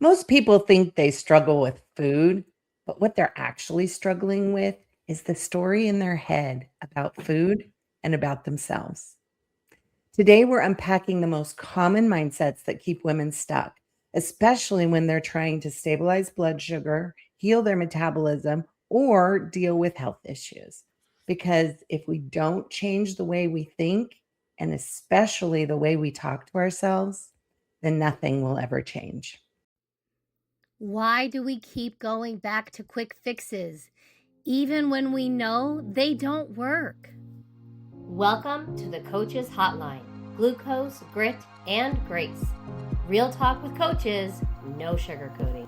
Most people think they struggle with food, but what they're actually struggling with is the story in their head about food and about themselves. Today, we're unpacking the most common mindsets that keep women stuck, especially when they're trying to stabilize blood sugar, heal their metabolism, or deal with health issues. Because if we don't change the way we think, and especially the way we talk to ourselves, then nothing will ever change. Why do we keep going back to quick fixes, even when we know they don't work? Welcome to the Coaches Hotline. Glucose, grit, and grace. Real talk with coaches, no sugarcoating.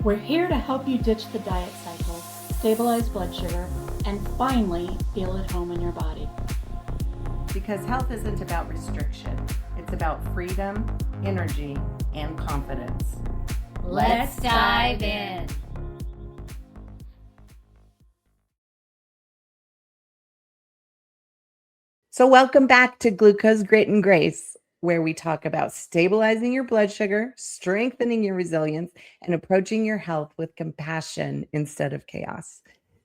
We're here to help you ditch the diet cycle, stabilize blood sugar, and finally feel at home in your body. Because health isn't about restriction, it's about freedom, energy, and confidence. Let's dive in. So, welcome back to Glucose, Grit, and Grace, where we talk about stabilizing your blood sugar, strengthening your resilience, and approaching your health with compassion instead of chaos.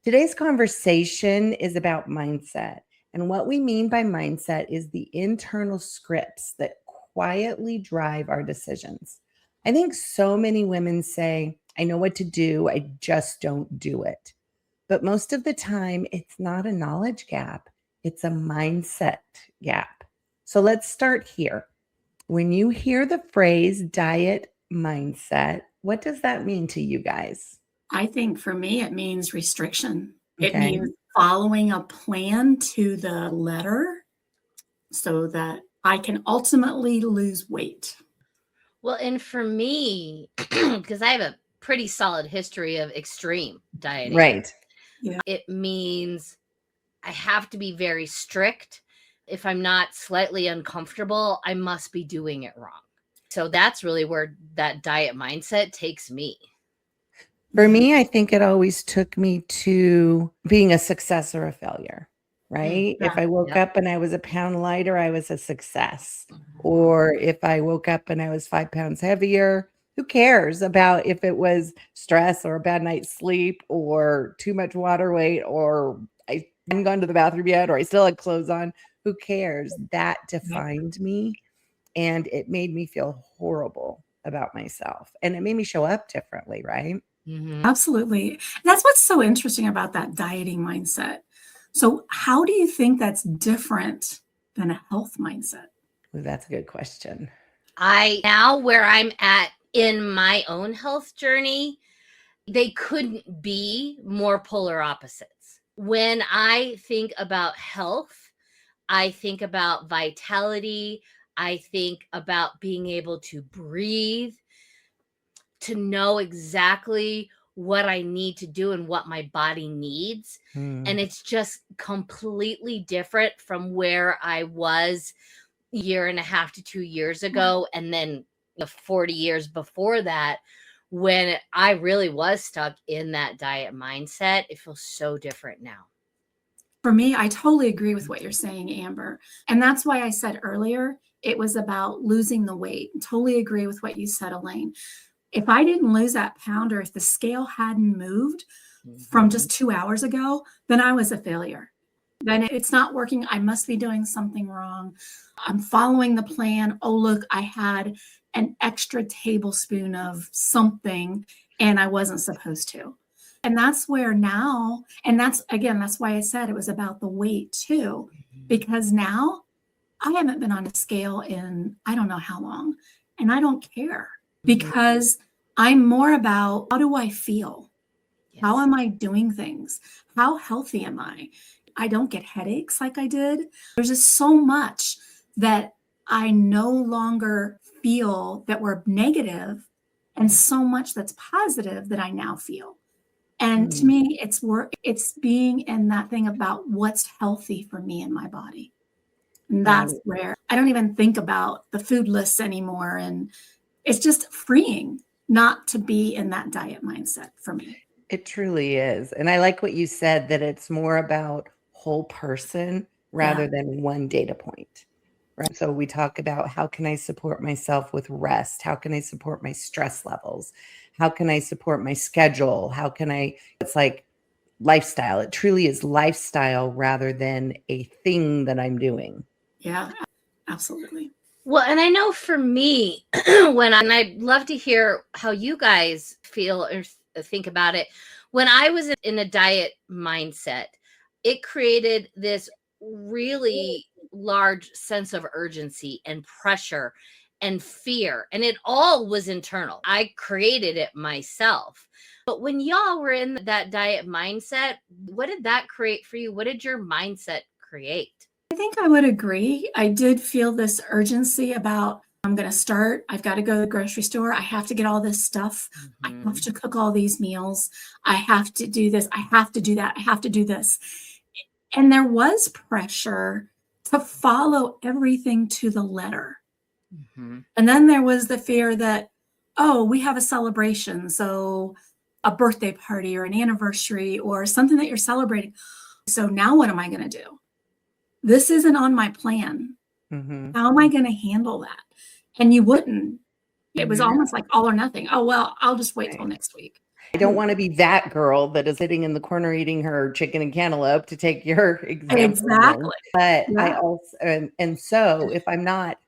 Today's conversation is about mindset. And what we mean by mindset is the internal scripts that quietly drive our decisions. I think so many women say, I know what to do, I just don't do it. But most of the time, it's not a knowledge gap, it's a mindset gap. So let's start here. When you hear the phrase diet mindset, what does that mean to you guys? I think for me, it means restriction. It Okay. means following a plan to the letter so that I can ultimately lose weight. Well, and for me, because I have a pretty solid history of extreme dieting, Right. it means I have to be very strict. If I'm not slightly uncomfortable, I must be doing it wrong. So that's really where that diet mindset takes me. For me, I think it always took me to being a success or a failure, right? If I woke up and I was a pound lighter, I was a success. Or if I woke up and I was 5 pounds heavier, who cares about if it was stress or a bad night's sleep or too much water weight or I hadn't gone to the bathroom yet or I still had clothes on? Who cares? That defined me and it made me feel horrible about myself and it made me show up differently, right? Mhm. Absolutely. That's what's so interesting about that dieting mindset. So, how do you think that's different than a health mindset? Ooh, that's a good question. Now where I'm at in my own health journey, they couldn't be more polar opposites. When I think about health, I think about vitality. I think about being able to breathe, to know exactly what I need to do and what my body needs. And it's just completely different from where I was a year and a half to 2 years ago. And then the 40 years before that, when I really was stuck in that diet mindset. It feels so different now. For me, I totally agree with what you're saying, Amber. And that's why I said earlier it was about losing the weight. Totally agree with what you said, Elaine. If I didn't lose that pound or if the scale hadn't moved from just 2 hours ago, then I was a failure. Then it's not working. I must be doing something wrong. I'm following the plan. Oh, look, I had an extra tablespoon of something and I wasn't supposed to. And that's where now, and that's again, that's why I said it was about the weight too, because now I haven't been on a scale in I don't know how long, and I don't care because I'm more about how do I feel? How am I doing things? How healthy am I? I don't get headaches like I did. There's just so much that I no longer feel that were negative and so much that's positive that I now feel. And to me, it's being in that thing about what's healthy for me and my body. And that's where I don't even think about the food lists anymore. And it's just freeing not to be in that diet mindset for me. It truly is. And I like what you said that it's more about whole person rather than one data point. right? So we talk about how can I support myself with rest? How can I support my stress levels? How can I support my schedule? How can I, it's like lifestyle. It truly is lifestyle rather than a thing that I'm doing. Yeah, absolutely. Well, and I know for me, and I'd love to hear how you guys feel or think about it. When I was in a diet mindset, it created this really large sense of urgency and pressure and fear, and it all was internal. I created it myself. But when y'all were in that diet mindset, what did that create for you? What did your mindset create? I think I would agree. I did feel this urgency about I'm going to start. I've got to go to the grocery store. I have to get all this stuff. I have to cook all these meals. I have to do this. I have to do that. I have to do this. And there was pressure to follow everything to the letter. And then there was the fear that, oh, we have a celebration. So a birthday party or an anniversary or something that you're celebrating. So now what am I going to do? This isn't on my plan. How am I going to handle that? And you wouldn't. It was almost like all or nothing. Oh, well, I'll just wait till next week. I don't want to be that girl that is sitting in the corner eating her chicken and cantaloupe, to take your example. Exactly. But Yeah. I also, and so if I'm not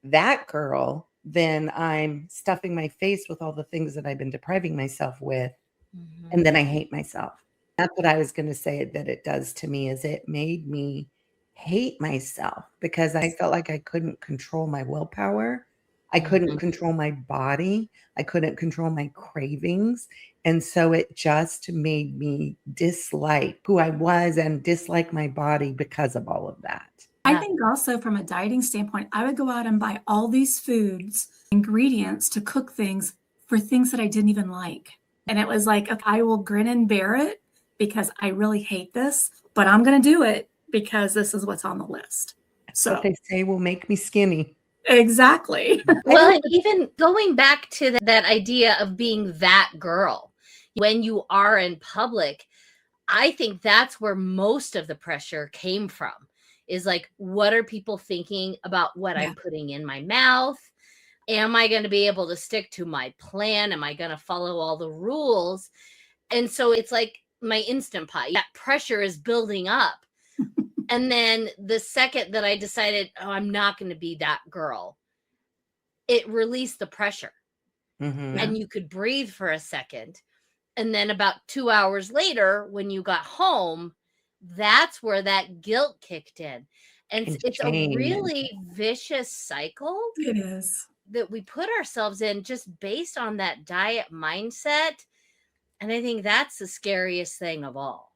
that girl, then I'm stuffing my face with all the things that I've been depriving myself with. And then I hate myself. That's what I was going to say that it does to me, is it made me hate myself because I felt like I couldn't control my willpower. I couldn't control my body. I couldn't control my cravings. And so it just made me dislike who I was and dislike my body because of all of that. I think also from a dieting standpoint, I would go out and buy all these foods, ingredients to cook things for things that I didn't even like. And it was like, okay, I will grin and bear it because I really hate this, but I'm going to do it because this is what's on the list. So what they say will make me skinny. Exactly. Well, and even going back to that idea of being that girl, when you are in public, I think that's where most of the pressure came from, is like, what are people thinking about what I'm putting in my mouth? Am I going to be able to stick to my plan? Am I going to follow all the rules? And so it's like my Instant Pot. That pressure is building up. And then the second that I decided, oh, I'm not going to be that girl, it released the pressure. And you could breathe for a second. And then about 2 hours later, when you got home, that's where that guilt kicked in. And it's a really vicious cycle. It is. That we put ourselves in just based on that diet mindset. And I think that's the scariest thing of all.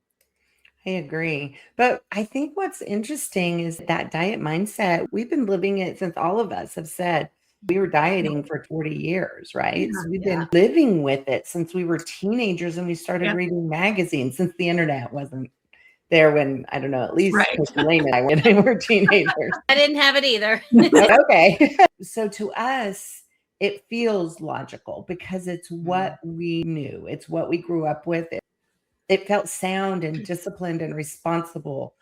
I agree. But I think what's interesting is that diet mindset, we've been living it since all of us have said we were dieting for 40 years, right? So we've been living with it since we were teenagers, and we started reading magazines since the internet wasn't there when, I don't know, at least Lane and I, when we were teenagers. I didn't have it either. Okay. So to us, it feels logical because it's what we knew. It's what we grew up with. It felt sound and disciplined and responsible.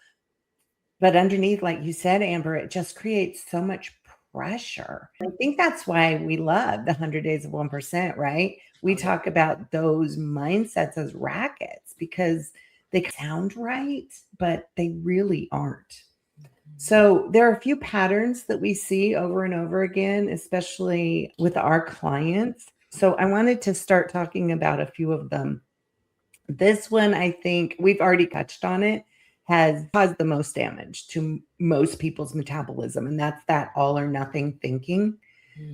But underneath, like you said, Amber, it just creates so much pressure. I think that's why we love the 100 Days of 1%, right? We talk about those mindsets as rackets because they sound right, but they really aren't. So there are a few patterns that we see over and over again, especially with our clients. So I wanted to start talking about a few of them. This one, I think we've already touched on it, has caused the most damage to most people's metabolism. And that's that all or nothing thinking.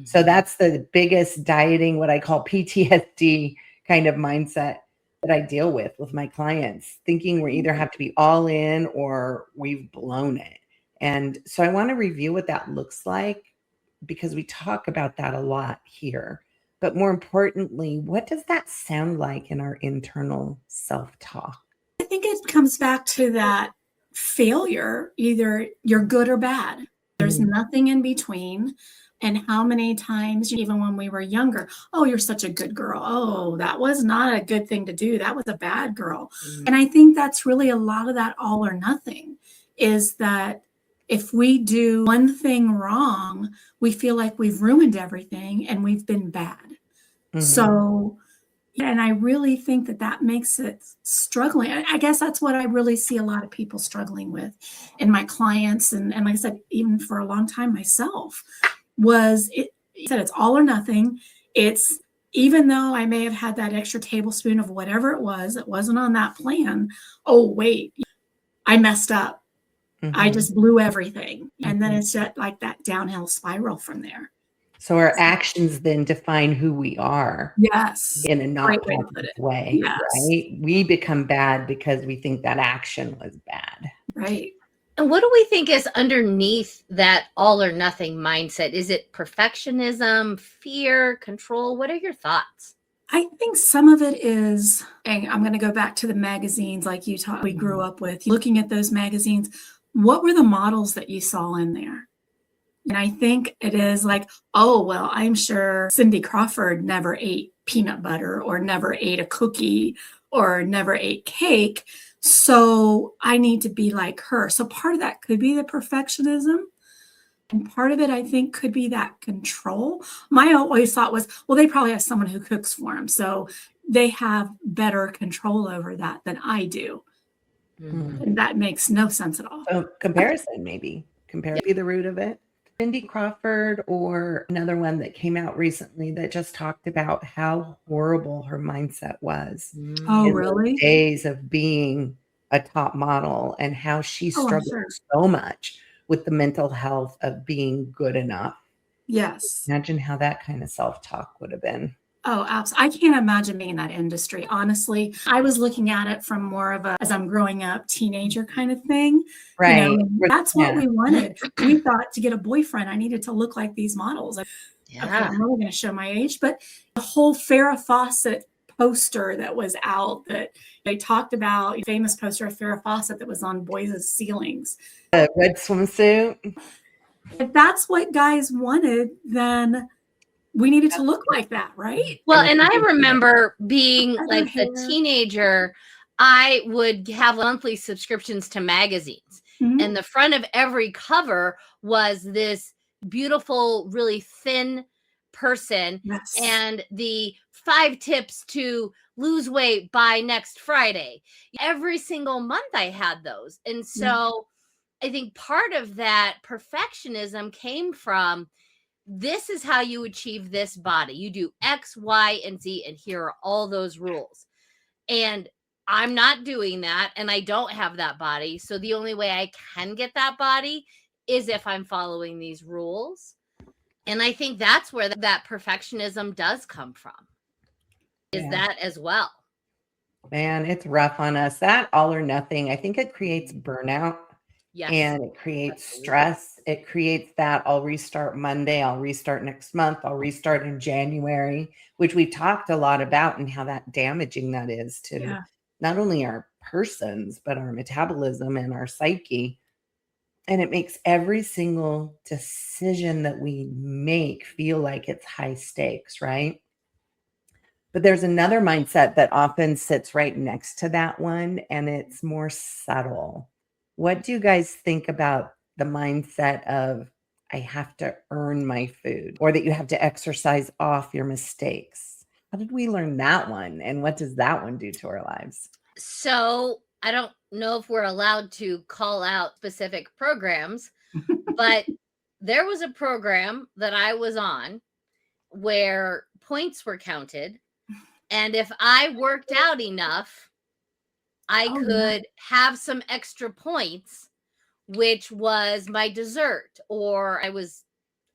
So that's the biggest dieting, what I call PTSD kind of mindset that I deal with my clients, thinking we either have to be all in or we've blown it. And so I want to review what that looks like because we talk about that a lot here. But more importantly, what does that sound like in our internal self-talk? I think it comes back to that failure. Either you're good or bad. There's nothing in between. And how many times, even when we were younger, oh, you're such a good girl. Oh, that was not a good thing to do. That was a bad girl. And I think that's really a lot of that all or nothing, is that if we do one thing wrong, we feel like we've ruined everything and we've been bad. Mhm. So, and I really think that that makes it struggling. I guess that's what I really see a lot of people struggling with in my clients. And like I said, even for a long time myself, was it said it's all or nothing. It's, even though I may have had that extra tablespoon of whatever it was that wasn't on that plan, oh, wait, I messed up. I Mhm. just blew everything. And then Mhm. it's just like that downhill spiral from there. So our actions then define who we are Yes. in a not Great way to put positive it. way, Yes. right? We become bad because we think that action was bad. Right. And what do we think is underneath that all or nothing mindset? Is it perfectionism, fear, control? What are your thoughts? I think some of it is, and I'm going to go back to the magazines like you taught, we grew up with, looking at those magazines. What were the models that you saw in there? And I think it is like, oh, well, I'm sure Cindy Crawford never ate peanut butter or never ate a cookie or never ate cake. So I need to be like her. So part of that could be the perfectionism. And part of it, I think, could be that control. My always thought was, well, they probably have someone who cooks for them. So they have better control over that than I do. Mhm. And that makes no sense at all. So comparison, maybe. Comparison be the root of it. Cindy Crawford, or another one that came out recently that just talked about how horrible her mindset was Oh, in those really? days of being a top model, and how she Oh, I'm struggled sure. so much with the mental health of being good enough. Yes. Imagine how that kind of self-talk would have been. Oh, absolutely. I can't imagine being in that industry. Honestly, I was looking at it from more of a, as I'm growing up, teenager kind of thing. You know, Right. that's what we wanted. We thought to get a boyfriend, I needed to look like these models. Okay, Yeah. I'm really going to show my age, but the whole Farrah Fawcett poster that was out that they talked about, a famous poster of Farrah Fawcett that was on boys' ceilings. A red swimsuit. If that's what guys wanted, then we needed to look like that, right? Well, and I remember being Feather like a hair. teenager, I would have monthly subscriptions to magazines. Mhm. And the front of every cover was this beautiful, really thin person Yes. and the 5 tips to lose weight by next Friday. Every single month I had those. And so I think part of that perfectionism came from, this is how you achieve this body. You do X, Y, and Z, and here are all those rules. And I'm not doing that, and I don't have that body. So the only way I can get that body is if I'm following these rules. And I think that's where that perfectionism does come from, is that as well. Man, it's rough on us. That all or nothing, I think it creates burnout. Yes. And it creates Absolutely. stress. It creates that I'll restart Monday, I'll restart next month, I'll restart in January, which we've talked a lot about, and how that damaging that is to not only our persons, but our metabolism and our psyche. And it makes every single decision that we make feel like it's high stakes, right? But there's another mindset that often sits right next to that one, and it's more subtle. What do you guys think about the mindset of, I have to earn my food, or that you have to exercise off your mistakes? How did we learn that one? And what does that one do to our lives? So I don't know if we're allowed to call out specific programs, but there was a program that I was on where points were counted. And if I worked out enough, I could have some extra points, which was my dessert, or I was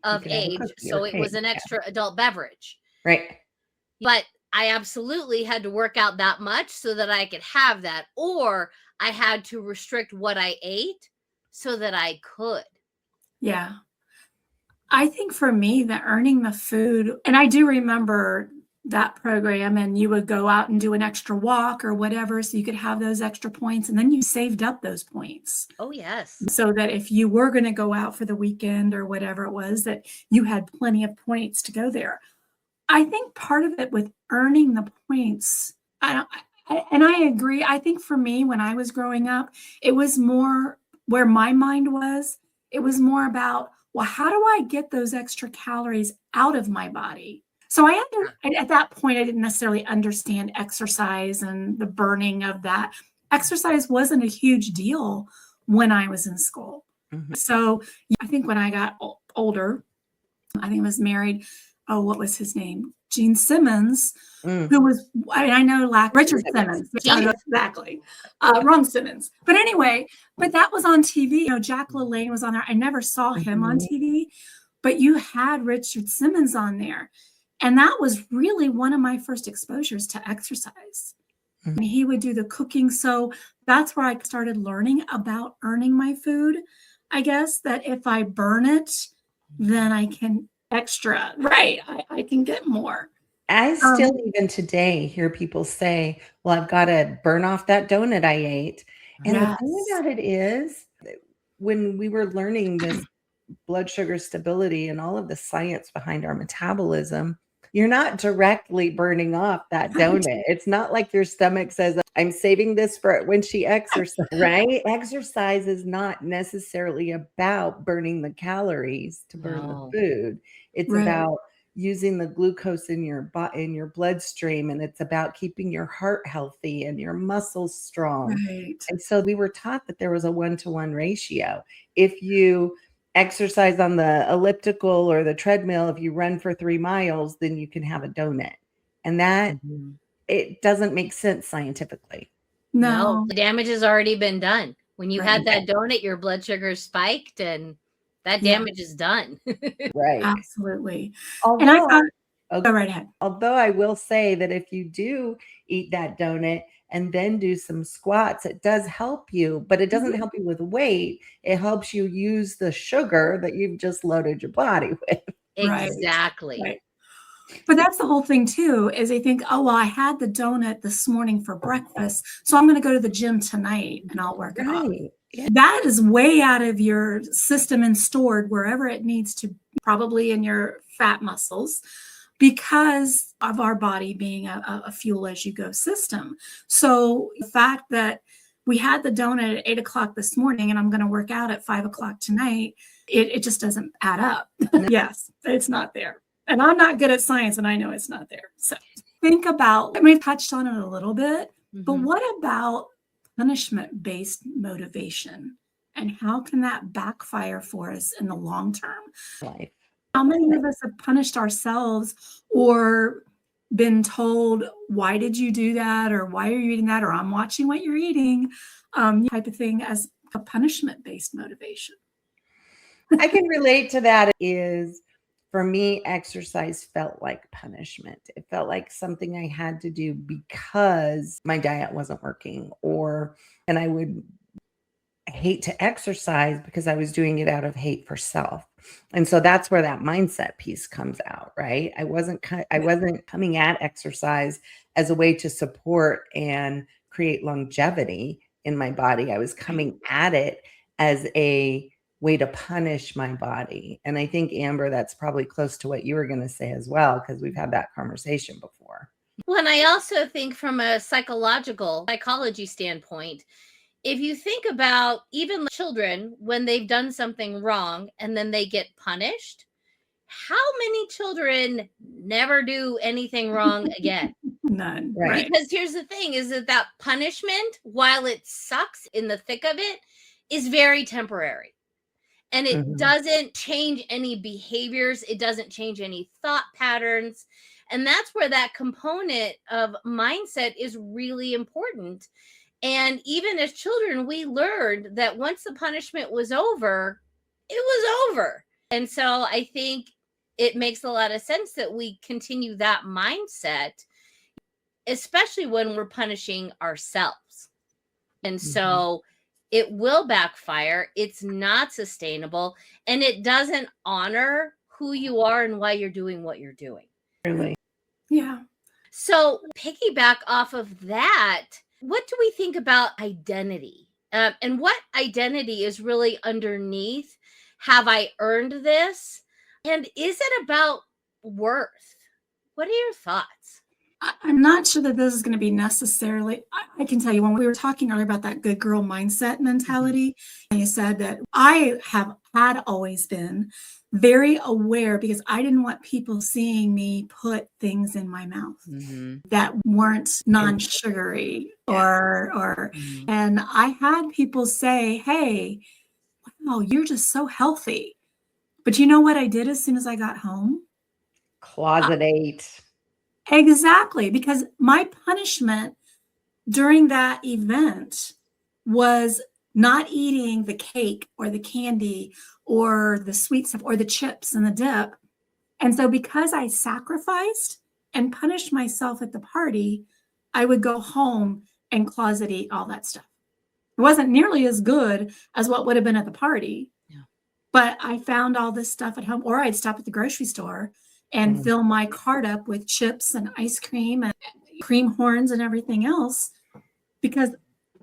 of age. So it was an extra adult beverage. Right. But I absolutely had to work out that much so that I could have that, or I had to restrict what I ate so that I could. Yeah. I think for me, the earning the food, and I do remember that program, and you would go out and do an extra walk or whatever, so you could have those extra points, and then you saved up those points. Oh, yes. So that if you were going to go out for the weekend or whatever it was, that you had plenty of points to go there. I think part of it with earning the points, and I agree. I think for me, when I was growing up, it was more where my mind was, It was more about, well, how do I get those extra calories out of my body? So at that point, I didn't necessarily understand exercise and the burning of that. Exercise wasn't a huge deal when I was in school. So I think when I got older, I think I was married. Oh, what was his name? Gene Simmons, who was, I know, Richard Simmons. Exactly. Wrong Simmons. But anyway, but that was on TV. Jack LaLanne was on there. I never saw him on TV, but you had Richard Simmons on there. And that was really one of my first exposures to exercise. And he would do the cooking. So that's where I started learning about earning my food. I guess that if I burn it, then I can extra, right? I can get more. I still even today hear people say, well, I've got to burn off that donut I ate. And the thing about it is, when we were learning this blood sugar stability and all of the science behind our metabolism, you're not directly burning off that donut. It's not like your stomach says, I'm saving this for when she exercises, right? Exercise is not necessarily about burning the calories to burn the food. It's about using the glucose in your bloodstream, and it's about keeping your heart healthy and your muscles strong. And so we were taught that there was a 1-to-1 ratio. If you exercise on the elliptical or the treadmill, if you run for 3 miles, then you can have a donut. And that it doesn't make sense scientifically. No, the damage has already been done. When you had that donut, your blood sugar spiked and that damage is done. Right. Absolutely. Although, go right ahead. Although I will say that if you do eat that donut and then do some squats, it does help you, but it doesn't help you with weight. It helps you use the sugar that you've just loaded your body with. Exactly. Right. But that's the whole thing too, is they think, oh, well, I had the donut this morning for breakfast, so I'm going to go to the gym tonight and I'll work it off. Yeah. That is way out of your system and stored wherever it needs to, probably in your fat muscles, because of our body being a fuel as you go system. So the fact that we had the donut at 8 o'clock this morning and I'm going to work out at 5 o'clock tonight, it just doesn't add up. Yes, it's not there. And I'm not good at science and I know it's not there. So think about, we've touched on it a little bit, but what about punishment-based motivation? And how can that backfire for us in the long term? How many of us have punished ourselves or been told, why did you do that? Or why are you eating that? Or I'm watching what you're eating, type of thing, as a punishment-based motivation. I can relate to that. Is, for me, exercise felt like punishment. It felt like something I had to do because my diet wasn't working, and I would hate to exercise because I was doing it out of hate for self. And so that's where that mindset piece comes out, right? I wasn't coming at exercise as a way to support and create longevity in my body. I was coming at it as a way to punish my body. And I think, Amber, that's probably close to what you were going to say as well, because we've had that conversation before. Well, and I also think from a psychology standpoint, if you think about even children, when they've done something wrong and then they get punished, how many children never do anything wrong again? None. Right. Because here's the thing, is that punishment, while it sucks in the thick of it, is very temporary. And it doesn't change any behaviors. It doesn't change any thought patterns. And that's where that component of mindset is really important. And even as children, we learned that once the punishment was over, it was over. And so I think it makes a lot of sense that we continue that mindset, especially when we're punishing ourselves. And so it will backfire. It's not sustainable. And it doesn't honor who you are and why you're doing what you're doing. Really? Yeah. So piggyback off of that, what do we think about identity? And what identity is really underneath? Have I earned this? And is it about worth? What are your thoughts? I'm not sure that this is going to be necessarily, I can tell you, when we were talking earlier about that good girl mindset mentality, and you said that I have had always been very aware because I didn't want people seeing me put things in my mouth that weren't non-sugary or and I had people say, "Hey, wow, you're just so healthy." But you know what I did as soon as I got home? Closetate. Exactly, because my punishment during that event was not eating the cake or the candy or the sweet stuff or the chips and the dip. And so because I sacrificed and punished myself at the party, I would go home and closet eat all that stuff. It wasn't nearly as good as what would have been at the party. Yeah. But I found all this stuff at home, or I'd stop at the grocery store and fill my cart up with chips and ice cream and cream horns and everything else. Because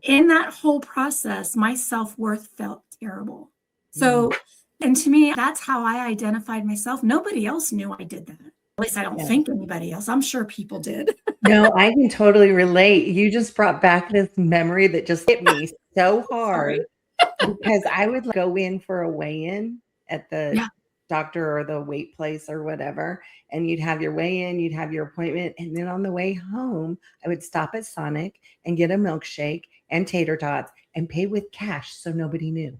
in that whole process, my self-worth felt terrible. So, and to me, that's how I identified myself. Nobody else knew I did that. At least I don't think anybody else. I'm sure people did. No, I can totally relate. You just brought back this memory that just hit me so hard because I would go in for a weigh-in at the doctor or the weight place or whatever, and you'd have your weigh-in, you'd have your appointment, and then on the way home, I would stop at Sonic and get a milkshake and tater tots and pay with cash so nobody knew.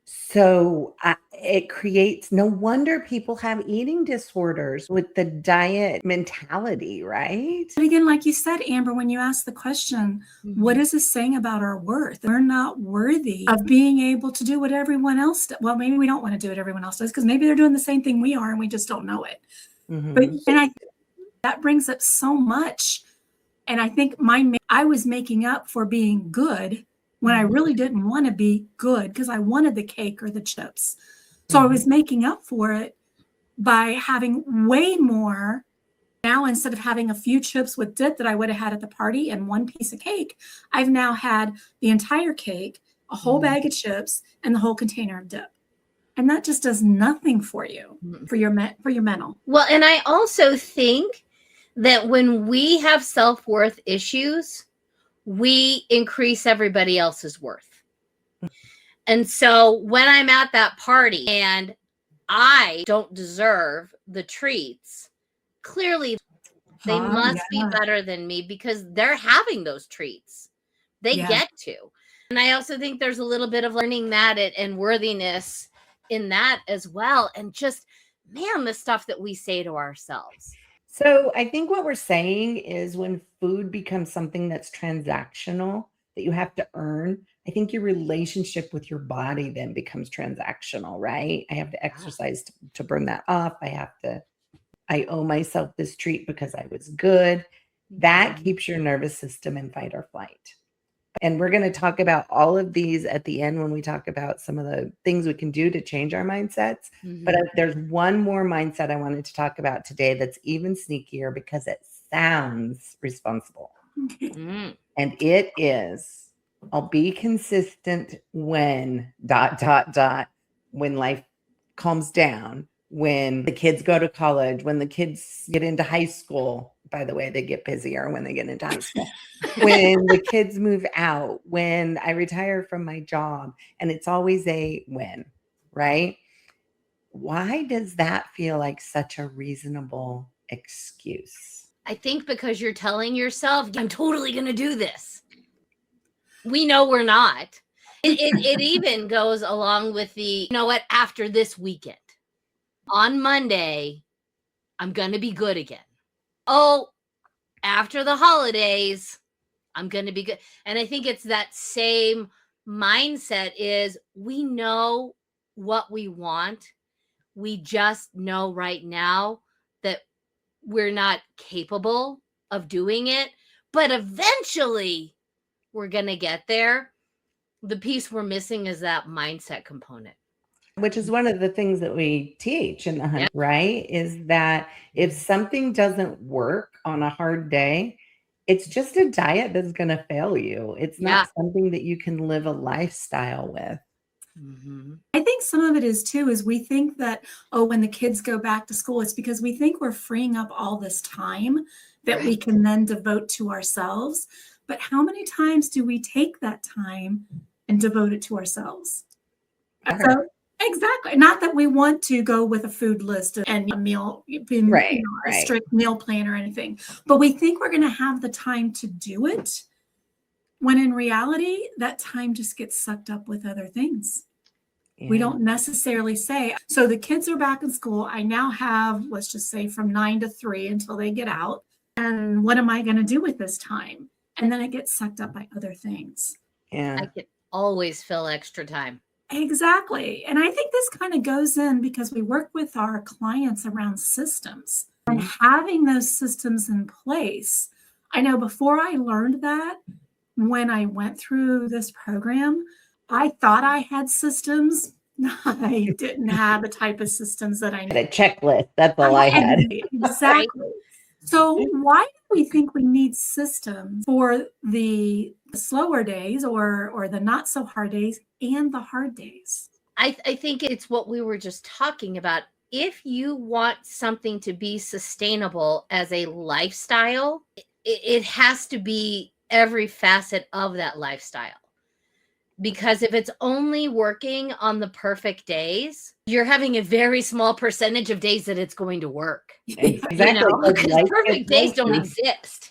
So it creates, no wonder people have eating disorders with the diet mentality, right? But again, like you said, Amber, when you asked the question, what is this saying about our worth? We're not worthy of being able to do what everyone else does. Well, maybe we don't want to do what everyone else does because maybe they're doing the same thing we are and we just don't know it. But that brings up so much. And I think I was making up for being good when I really didn't want to be good because I wanted the cake or the chips. So I was making up for it by having way more. Now, instead of having a few chips with dip that I would have had at the party and one piece of cake, I've now had the entire cake, a whole bag of chips, and the whole container of dip. And that just does nothing for you, for your mental. Well, and I also think that when we have self-worth issues, we increase everybody else's worth. And so when I'm at that party and I don't deserve the treats, clearly they must be better than me because they're having those treats. They get to. And I also think there's a little bit of learning that and worthiness in that as well. And just, man, the stuff that we say to ourselves. So I think what we're saying is when food becomes something that's transactional, that you have to earn, I think your relationship with your body then becomes transactional, right? I have to exercise to burn that off. I owe myself this treat because I was good. That keeps your nervous system in fight or flight. And we're going to talk about all of these at the end when we talk about some of the things we can do to change our mindsets. But there's one more mindset I wanted to talk about today that's even sneakier because it sounds responsible. And it is, I'll be consistent when ... when life calms down, when the kids go to college, when the kids get into high school. By the way, they get busier when they get into high school. When the kids move out, when I retire from my job, and it's always a when, right? Why does that feel like such a reasonable excuse? I think because you're telling yourself, I'm totally going to do this. We know we're not. It even goes along with the, you know what, after this weekend, on Monday, I'm going to be good again. Oh, after the holidays, I'm going to be good. And I think it's that same mindset is we know what we want. We just know right now that we're not capable of doing it, but eventually we're going to get there. The piece we're missing is that mindset component. Which is one of the things that we teach in the hunt, right? Is that if something doesn't work on a hard day, it's just a diet that's going to fail you. It's not something that you can live a lifestyle with. I think some of it is too, is we think that, when the kids go back to school, it's because we think we're freeing up all this time that we can then devote to ourselves. But how many times do we take that time and devote it to ourselves? So, Exactly. Not that we want to go with a food list and a meal, Right, a right. strict meal plan or anything, but we think we're going to have the time to do it, when in reality, that time just gets sucked up with other things. We Yeah. don't necessarily say, so the kids are back in school. I now have, let's just say, from 9 to 3 until they get out. And what am I going to do with this time? And then it gets sucked up by other things. Yeah. I could always fill extra time. Exactly. And I think this kind of goes in because we work with our clients around systems and having those systems in place. I know before I learned that, when I went through this program, I thought I had systems. I didn't have the type of systems that I Had a checklist. That's all I had. Exactly. So why do we think we need systems for the slower days or the not so hard days and the hard days? I think it's what we were just talking about. If you want something to be sustainable as a lifestyle, it has to be every facet of that lifestyle. Because if it's only working on the perfect days, you're having a very small percentage of days that it's going to work. Exactly. Because perfect days don't exist.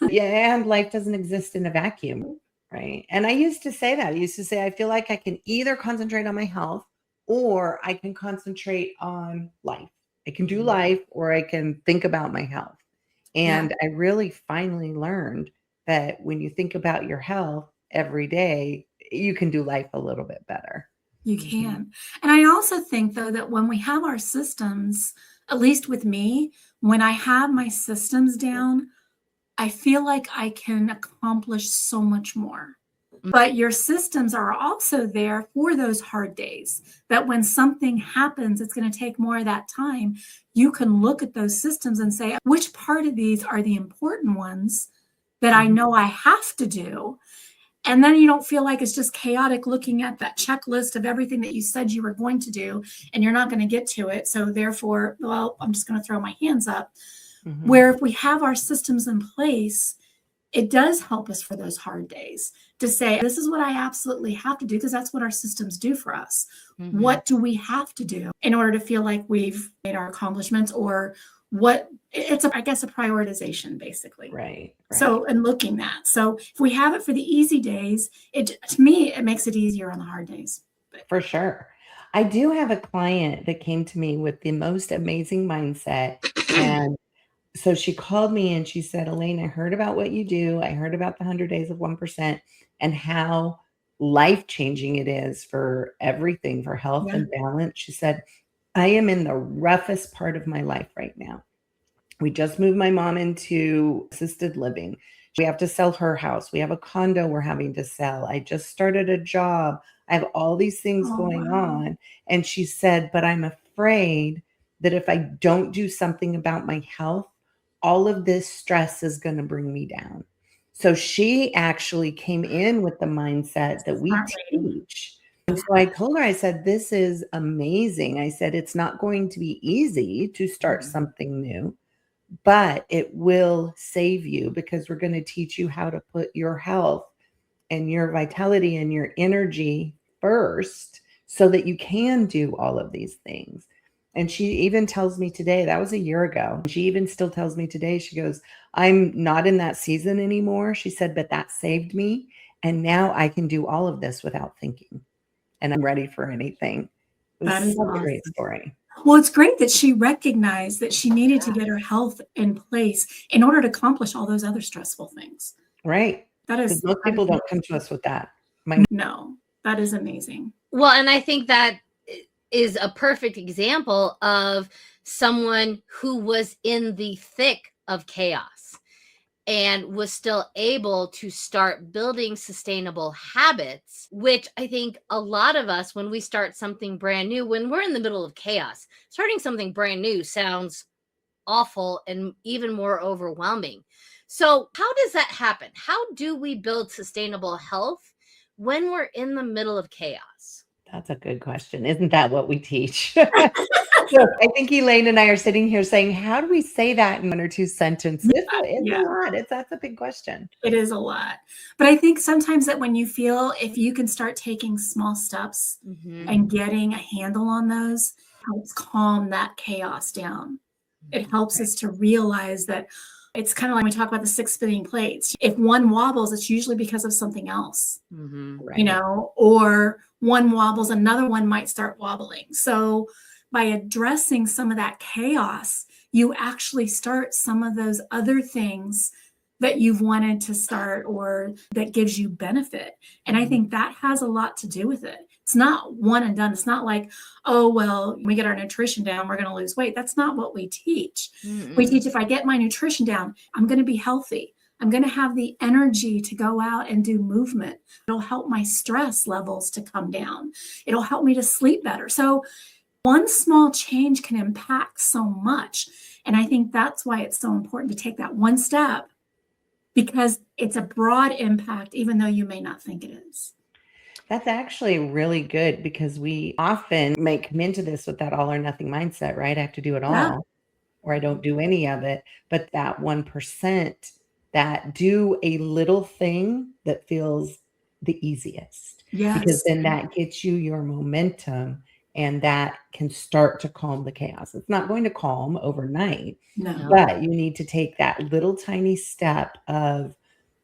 Yeah, and life doesn't exist in a vacuum, right? And I used to say that. I used to say, I feel like I can either concentrate on my health or I can concentrate on life. I can do life or I can think about my health. And I really finally learned that when you think about your health every day, you can do life a little bit better. You can. And I also think, though, that when we have our systems, at least with me, when I have my systems down, I feel like I can accomplish so much more. But your systems are also there for those hard days, that when something happens, it's going to take more of that time. You can look at those systems and say, which part of these are the important ones that I know I have to do? And then you don't feel like it's just chaotic looking at that checklist of everything that you said you were going to do, and you're not going to get to it. So therefore, well, I'm just going to throw my hands up. Where if we have our systems in place, it does help us for those hard days to say, this is what I absolutely have to do, because that's what our systems do for us. What do we have to do in order to feel like we've made our accomplishments, or what it's, I guess, a prioritization, basically. Right. So, and looking at, so if we have it for the easy days, to me, it makes it easier on the hard days. For sure. I do have a client that came to me with the most amazing mindset. And so she called me and she said, Elaine, I heard about what you do. I heard about the 100 days of 1% and how life-changing it is for everything, for health and balance. She said, I am in the roughest part of my life right now. We just moved my mom into assisted living. We have to sell her house. We have a condo we're having to sell. I just started a job. I have all these things going on. And she said, but I'm afraid that if I don't do something about my health, all of this stress is going to bring me down. So she actually came in with the mindset that we teach. And so I told her, I said, this is amazing. I said, it's not going to be easy to start something new, but it will save you because we're going to teach you how to put your health and your vitality and your energy first so that you can do all of these things. And she even tells me today, that was a year ago. She even still tells me today, she goes, I'm not in that season anymore. She said, but that saved me. And now I can do all of this without thinking. And I'm ready for anything. It was such a great story. Well, it's great that she recognized that she needed to get her health in place in order to accomplish all those other stressful things. Right. That is, most people don't come to us with that. No, that is amazing. Well, and I think that is a perfect example of someone who was in the thick of chaos and was still able to start building sustainable habits, which I think a lot of us, when we start something brand new, when we're in the middle of chaos, starting something brand new sounds awful and even more overwhelming. So how does that happen? How do we build sustainable health when we're in the middle of chaos? That's a good question. Isn't that what we teach? So I think Elaine and I are sitting here saying, how do we say that in one or two sentences? It's a Yeah, lot. That's a big question. it is a lot. But I think sometimes that when you feel, if you can start taking small steps Mhm. and getting a handle on those, helps calm that chaos down. It helps us to realize that it's kind of like when we talk about the 6 spinning plates. If one wobbles, it's usually because of something else, Mhm. Right. or one wobbles, another one might start wobbling. So by addressing some of that chaos, you actually start some of those other things that you've wanted to start or that gives you benefit. And I think that has a lot to do with it. It's not one and done. It's not like, oh, well, we get our nutrition down, we're going to lose weight. That's not what we teach. We teach, if I get my nutrition down, I'm going to be healthy. I'm going to have the energy to go out and do movement. It'll help my stress levels to come down. It'll help me to sleep better. So one small change can impact so much. And I think that's why it's so important to take that one step, because it's a broad impact, even though you may not think it is. That's actually really good because we often may come into this with that all or nothing mindset, right? I have to do it Yeah. all or I don't do any of it. But that 1% that do a little thing that feels the easiest, because Yes. then that gets you your momentum and that can start to calm the chaos. It's not going to calm overnight, No. but you need to take that little tiny step of,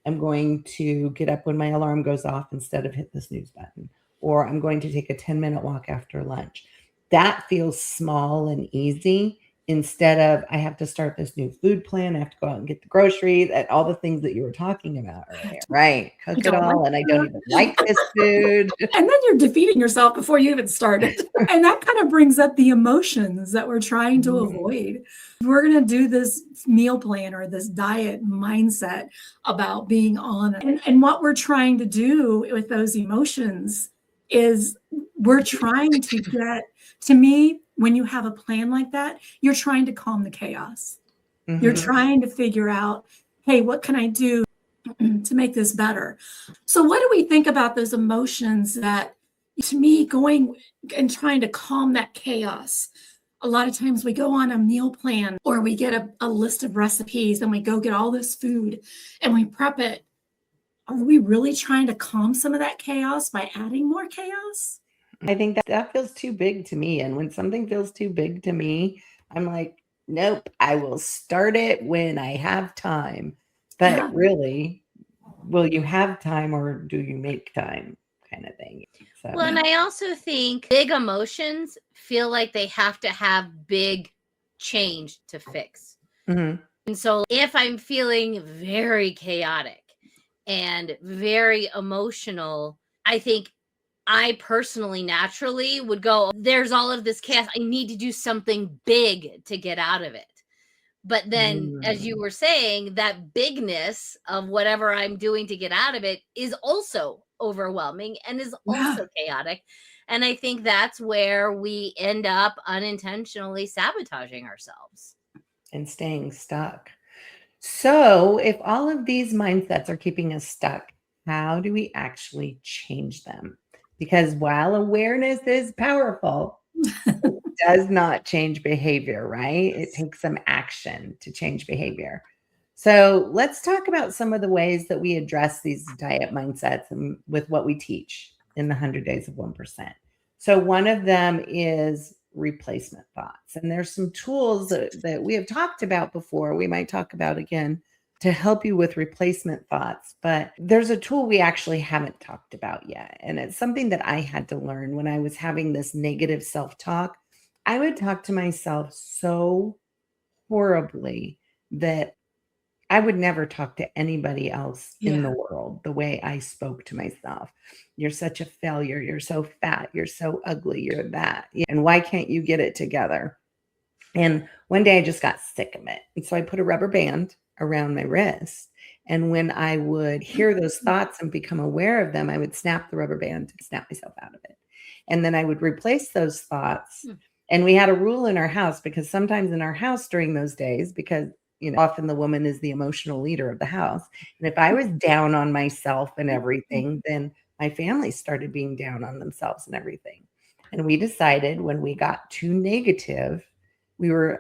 I'm going to get up when my alarm goes off instead of hit the snooze button, or I'm going to take a 10-minute walk after lunch. That feels small and easy instead of I have to start this new food plan. I have to go out and get the groceries and all the things that you were talking about earlier, right? I Cook it don't like all. And I don't that. even like this food. And then you're defeating yourself before you even started. And that kind of brings up the emotions that we're trying to avoid. We're going to do this meal plan or this diet mindset about being on it. And what we're trying to do with those emotions is we're trying to get, to me, when you have a plan like that, you're trying to calm the chaos. You're Mhm. trying to figure out, hey, what can I do to make this better? So what do we think about those emotions that, to me, going and trying to calm that chaos? A lot of times we go on a meal plan or we get a list of recipes and we go get all this food and we prep it. Are we really trying to calm some of that chaos by adding more chaos? I think that feels too big to me. And when something feels too big to me, I'm like, nope, I will start it when I have time. Yeah. But really, will you have time or do you make time kind of thing? So, Well, and I also think big emotions feel like they have to have big change to fix. mhm. And so if I'm feeling very chaotic and very emotional, I think I personally naturally would go, there's all of this chaos. I need to do something big to get out of it. But then, as you Mm. were saying, that bigness of whatever I'm doing to get out of it is also overwhelming and is Yeah. also chaotic. And I think that's where we end up unintentionally sabotaging ourselves. And staying stuck. So, if all of these mindsets are keeping us stuck, how do we actually change them? Because while awareness is powerful, it does not change behavior, right? It takes some action to change behavior. So, let's talk about some of the ways that we address these diet mindsets and with what we teach in the 100 Days of 1%. So, one of them is replacement thoughts. And there's some tools that we have talked about before, we might talk about again to help you with replacement thoughts. But there's a tool we actually haven't talked about yet. And it's something that I had to learn when I was having this negative self talk. I would talk to myself so horribly that I would never talk to anybody else in the Yeah. world the way I spoke to myself. You're such a failure. You're so fat. You're so ugly. You're that. And why can't you get it together? And one day I just got sick of it. And so I put a rubber band around my wrist. And when I would hear those thoughts and become aware of them, I would snap the rubber band to snap myself out of it. And then I would replace those thoughts. Hmm. And we had a rule in our house because sometimes in our house during those days, because often the woman is the emotional leader of the house. And if I was down on myself and everything, then my family started being down on themselves and everything. And we decided when we got too negative,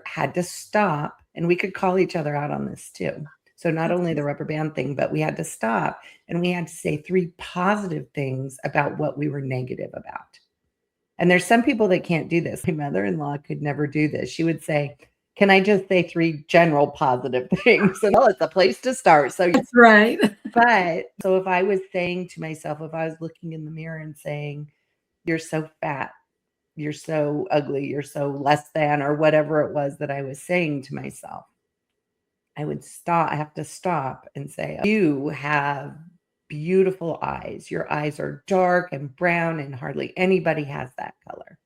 had to stop, and we could call each other out on this too. So not only the rubber band thing, but we had to stop and we had to say 3 positive things about what we were negative about. And there's some people that can't do this. My mother-in-law could never do this. She would say, can I just say 3 general positive things? And it's a place to start. So That's right. but so if I was saying to myself, if I was looking in the mirror and saying, you're so fat, you're so ugly, you're so less than, or whatever it was that I was saying to myself, I would stop. I have to stop and say, you have beautiful eyes. Your eyes are dark and brown, and hardly anybody has that color.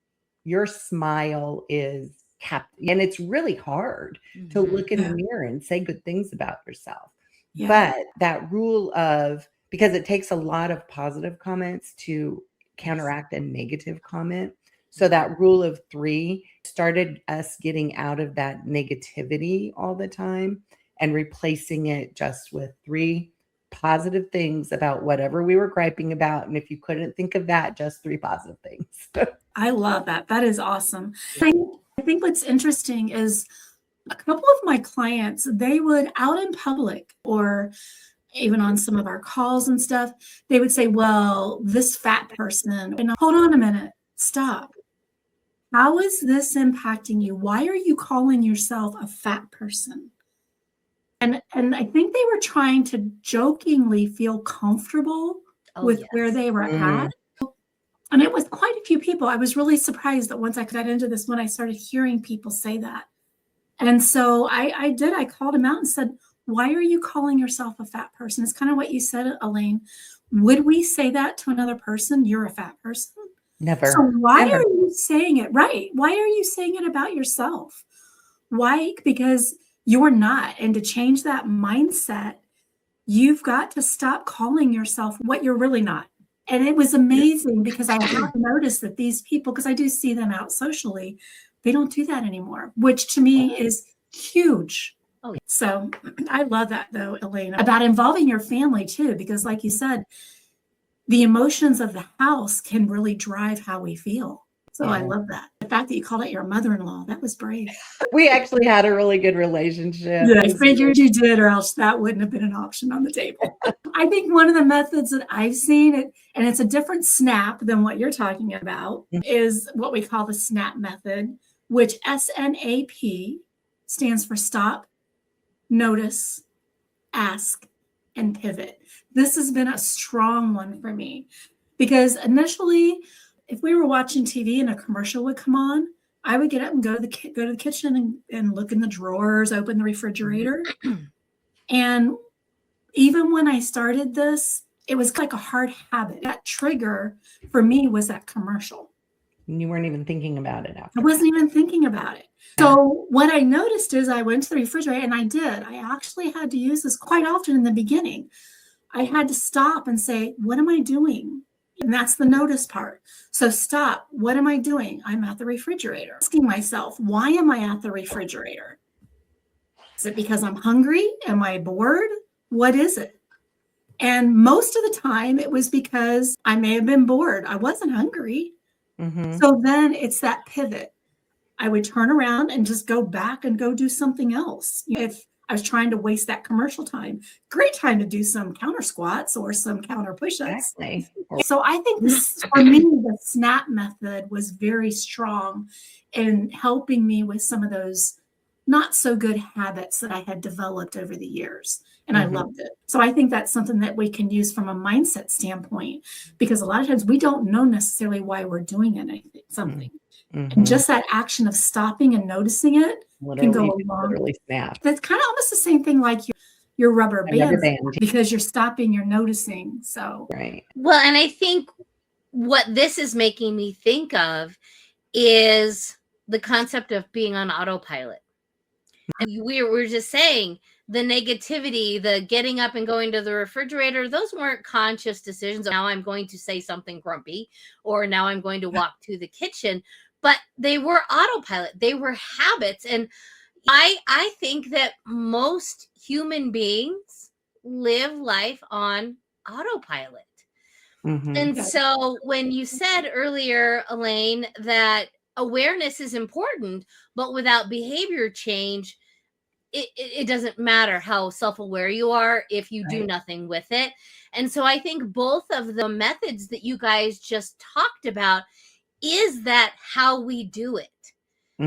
Your smile is captivating. And it's really hard to look in the mirror and say good things about yourself. Yeah. But that rule of, because it takes a lot of positive comments to counteract a negative comment. So that rule of 3 started us getting out of that negativity all the time and replacing it just with 3 positive things about whatever we were griping about. And if you couldn't think of that, just 3 positive things. I love that. That is awesome. I think what's interesting is a couple of my clients, they would out in public or even on some of our calls and stuff, they would say, well, this fat person, and hold on a minute, stop. How is this impacting you? Why are you calling yourself a fat person? And I think they were trying to jokingly feel comfortable with where they were at. And it was quite a few people. I was really surprised that once I got into this, when I started hearing people say that. And so I called him out and said, why are you calling yourself a fat person? It's kind of what you said, Elaine. Would we say that to another person? You're a fat person? Never. So why are you saying it? Right. Why are you saying it about yourself? Why? Because you're not. And to change that mindset, you've got to stop calling yourself what you're really not. And it was amazing because I have noticed that these people, because I do see them out socially, they don't do that anymore, which to me is huge. Oh, yeah. So I love that though, Elaine, about involving your family too, because like you said, the emotions of the house can really drive how we feel. So I love that. The fact that you called it your mother-in-law, that was brave. We actually had a really good relationship. Yeah, I figured you did, or else that wouldn't have been an option on the table. I think one of the methods that I've seen, and it's a different SNAP than what you're talking about, is what we call the SNAP method, which SNAP stands for stop, notice, ask, and pivot. This has been a strong one for me because initially, if we were watching TV and a commercial would come on, I would get up and go to the kitchen and look in the drawers, open the refrigerator. And even when I started this, it was like a hard habit. That trigger for me was that commercial. And you weren't even thinking about it after. I wasn't even thinking about it. So what I noticed is I went to the refrigerator, and I actually had to use this quite often in the beginning. I had to stop and say, what am I doing? And that's the notice part. So stop. What am I doing? I'm at the refrigerator. Asking myself, why am I at the refrigerator? Is it because I'm hungry? Am I bored? What is it? And most of the time it was because I may have been bored. I wasn't hungry. So then it's that pivot. I would turn around and just go back and go do something else. If I was trying to waste that commercial time, great time to do some counter squats or some counter push-ups. Exactly. So I think for me, the SNAP method was very strong in helping me with some of those not so good habits that I had developed over the years. And I loved it. So I think that's something that we can use from a mindset standpoint, because a lot of times we don't know necessarily why we're doing something. And just that action of stopping and noticing it can go along. Literally snap. That's kind of almost the same thing like your rubber band, because you're stopping, you're noticing. So right. Well, and I think what this is making me think of is the concept of being on autopilot. And we were just saying the negativity, the getting up and going to the refrigerator, those weren't conscious decisions. Now I'm going to say something grumpy, or now I'm going to walk to the kitchen, but they were autopilot. They were habits. And I think that most human beings live life on autopilot. And Yeah. so when you said earlier, Elaine, that awareness is important, but without behavior change, it doesn't matter how self-aware you are if you do Right. nothing with it. And so I think both of the methods that you guys just talked about, is that how we do it?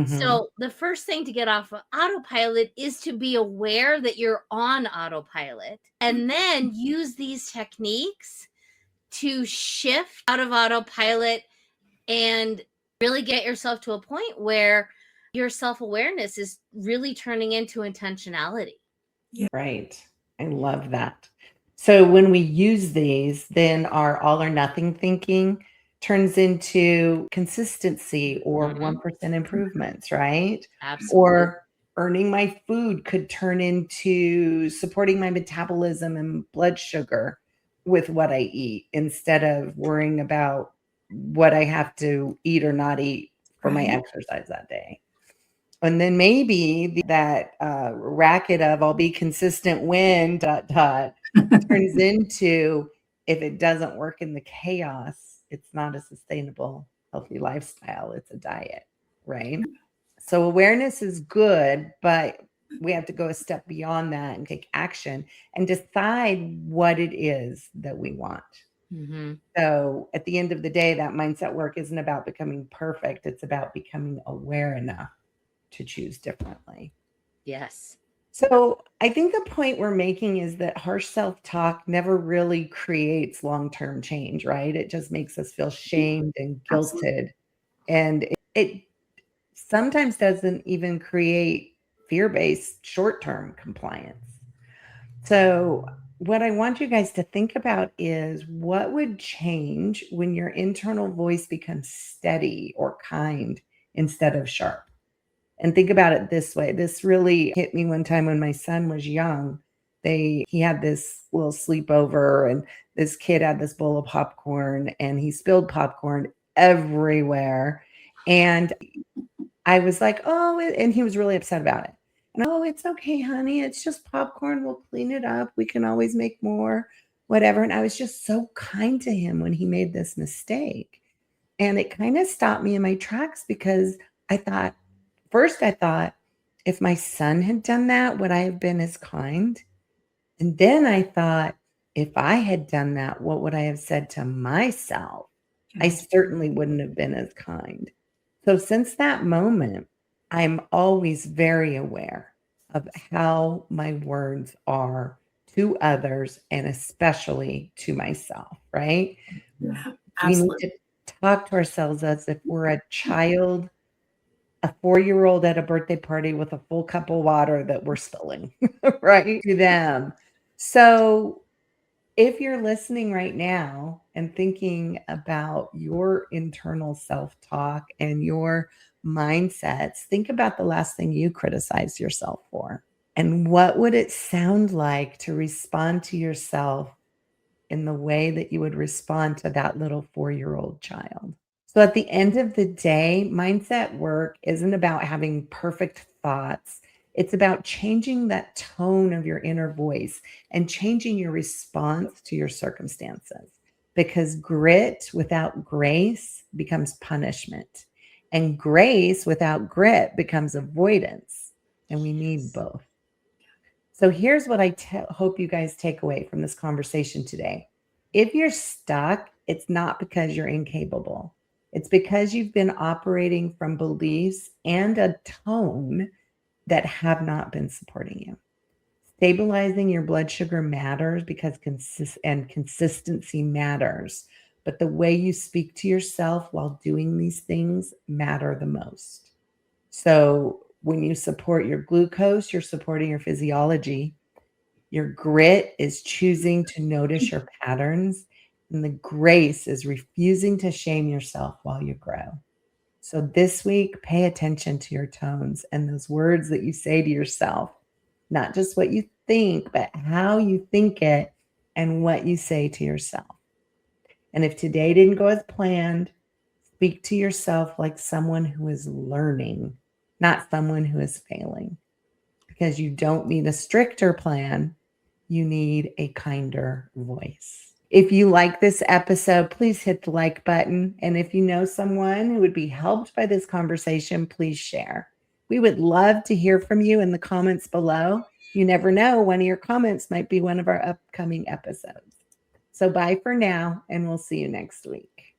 So the first thing to get off of autopilot is to be aware that you're on autopilot, and then use these techniques to shift out of autopilot and really get yourself to a point where your self-awareness is really turning into intentionality. Right. I love that. So when we use these, then our all or nothing thinking turns into consistency or Mhm. 1% improvements, right? Absolutely. Or earning my food could turn into supporting my metabolism and blood sugar with what I eat instead of worrying about what I have to eat or not eat for my Right. exercise that day. And then maybe that racket of I'll be consistent when turns into, if it doesn't work in the chaos, it's not a sustainable, healthy lifestyle. It's a diet, right? So awareness is good, but we have to go a step beyond that and take action and decide what it is that we want. Mm-hmm. So at the end of the day, that mindset work isn't about becoming perfect. It's about becoming aware enough to choose differently. Yes. So I think the point we're making is that harsh self-talk never really creates long-term change, right? It just makes us feel shamed and Absolutely. guilted. And it sometimes doesn't even create fear-based short-term compliance. So what I want you guys to think about is what would change when your internal voice becomes steady or kind instead of sharp? And think about it this way. This really hit me one time when my son was young. He had this little sleepover and this kid had this bowl of popcorn and he spilled popcorn everywhere. And I was like, "Oh," and he was really upset about it. And, "Oh, it's okay, honey. It's just popcorn. We'll clean it up. We can always make more, whatever." And I was just so kind to him when he made this mistake. And it kind of stopped me in my tracks because I thought, first, I thought, if my son had done that, would I have been as kind? And then I thought, if I had done that, what would I have said to myself? I Okay. certainly wouldn't have been as kind. So since that moment, I'm always very aware of how my words are to others and especially to myself, right? Yeah. We need Absolutely. to talk to ourselves as if we're a child, a 4-year-old at a birthday party with a full cup of water that we're spilling, right, to them. So, if you're listening right now and thinking about your internal self-talk and your mindsets, think about the last thing you criticized yourself for, and what would it sound like to respond to yourself in the way that you would respond to that little 4-year-old child? So at the end of the day, mindset work isn't about having perfect thoughts. It's about changing that tone of your inner voice and changing your response to your circumstances. Because grit without grace becomes punishment, and grace without grit becomes avoidance. And we need both. So here's what I hope you guys take away from this conversation today. If you're stuck, it's not because you're incapable. It's because you've been operating from beliefs and a tone that have not been supporting you. Stabilizing your blood sugar matters because consistency matters. But the way you speak to yourself while doing these things matter the most. So when you support your glucose, you're supporting your physiology. Your grit is choosing to notice your patterns, and the grace is refusing to shame yourself while you grow. So this week, pay attention to your tones and those words that you say to yourself, not just what you think, but how you think it and what you say to yourself. And if today didn't go as planned, speak to yourself like someone who is learning, not someone who is failing, because you don't need a stricter plan. You need a kinder voice. If you like this episode, please hit the like button. And if you know someone who would be helped by this conversation, please share. We would love to hear from you in the comments below. You never know, one of your comments might be one of our upcoming episodes. So bye for now, and we'll see you next week.